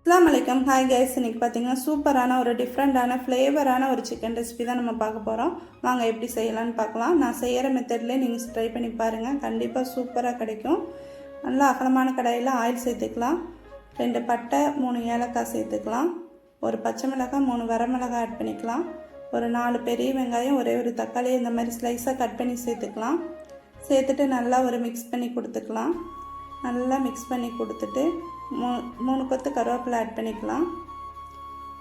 அஸ்ஸலாமு அலைக்கும். Hi guys, இன்றைக்கி பார்த்தீங்கன்னா சூப்பரான ஒரு டிஃப்ரெண்ட்டான ஃப்ளேவரான ஒரு சிக்கன் ரெசிபி தான் நம்ம பார்க்க போகிறோம். வாங்க எப்படி செய்யலான்னு பார்க்கலாம். நான் செய்கிற மெத்தட்லேயே நீங்கள் ட்ரை பண்ணி பாருங்கள், கண்டிப்பாக சூப்பராக கிடைக்கும். நல்லா அகலமான கடாயில் ஆயில் சேர்த்துக்கலாம். 2 பட்டை 3 ஏலக்காய் சேர்த்துக்கலாம். ஒரு பச்சை மிளகாய் 3 வரமிளகாய் ஆட் பண்ணிக்கலாம். ஒரு 4 பெரிய வெங்காயம், ஒரே ஒரு தக்காளி இந்த மாதிரி ஸ்லைஸாக கட் பண்ணி சேர்த்துக்கலாம். சேர்த்துட்டு நல்லா ஒரு மிக்ஸ் பண்ணி கொடுத்துக்கலாம். நல்லா மிக்ஸ் பண்ணி கொடுத்துட்டு 3 கொத்து கருவேப்பிலை ஆட் பண்ணிக்கலாம்.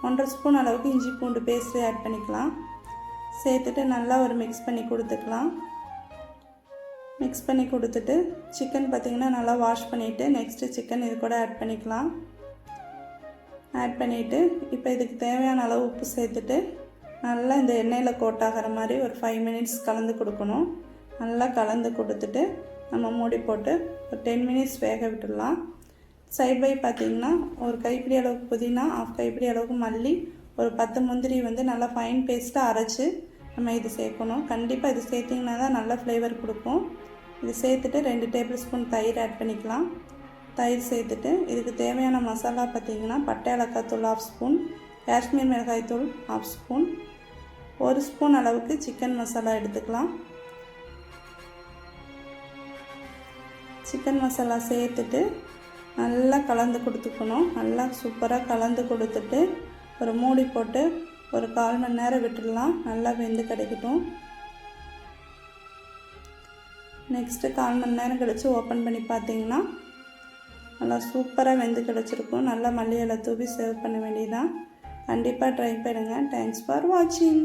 1.5 ஸ்பூன் அளவுக்கு இஞ்சி பூண்டு பேஸ்ட்டு ஆட் பண்ணிக்கலாம். சேர்த்துட்டு நல்லா ஒரு மிக்ஸ் பண்ணி கொடுத்துக்கலாம். மிக்ஸ் பண்ணி கொடுத்துட்டு சிக்கன் பார்த்திங்கன்னா நல்லா வாஷ் பண்ணிவிட்டு நெக்ஸ்ட்டு சிக்கன் இது கூட ஆட் பண்ணிக்கலாம். ஆட் பண்ணிவிட்டு இப்போ இதுக்கு தேவையான அளவு உப்பு சேர்த்துட்டு நல்லா இந்த எண்ணெயில் கோட்டாகிற மாதிரி ஒரு 5 மினிட்ஸ் கலந்து கொடுக்கணும். நல்லா கலந்து கொடுத்துட்டு நம்ம மூடி போட்டு ஒரு 10 மினிட்ஸ் வேக விட்டுடலாம். சைட் பை பார்த்திங்கன்னா ஒரு கைப்பிடி அளவுக்கு புதினா, 1/2 கைப்பிடி அளவுக்கு மல்லி, ஒரு 10 முந்திரி நல்லா ஃபைன் பேஸ்ட்டாக அரைச்சி நம்ம இது சேர்க்கணும். கண்டிப்பாக இது சேர்த்திங்கன்னா தான் நல்ல ஃப்ளேவர் கொடுக்கும். இது சேர்த்துட்டு 2 டேபிள் ஸ்பூன் தயிர் ஆட் பண்ணிக்கலாம். தயிர் சேர்த்துட்டு இதுக்கு தேவையான மசாலா பார்த்திங்கன்னா பட்டை ஏலக்காய் தூள் 1/2 ஸ்பூன், காஷ்மீர் மிளகாய் தூள் 1/2 ஸ்பூன், 1 ஸ்பூன் அளவுக்கு சிக்கன் மசாலா எடுத்துக்கலாம். சிக்கன் மசாலா சேர்த்துட்டு நல்லா கலந்து கொடுத்துக்கணும். நல்லா சூப்பராக கலந்து கொடுத்துட்டு ஒரு மூடி போட்டு ஒரு 1/4 மணி நேரம் விட்டுடலாம். நல்லா வெந்து கிடைக்கட்டும். நெக்ஸ்ட்டு 1/4 மணி நேரம் கழித்து ஓப்பன் பண்ணி பார்த்திங்கன்னா நல்லா சூப்பராக வெந்து கிடச்சிருக்கும். நல்லா மல்லி இலை தூவி சர்வ் பண்ண வேண்டியதான். கண்டிப்பாக ட்ரை பண்ணுங்கள். தேங்க்ஸ் ஃபார் வாட்சிங்.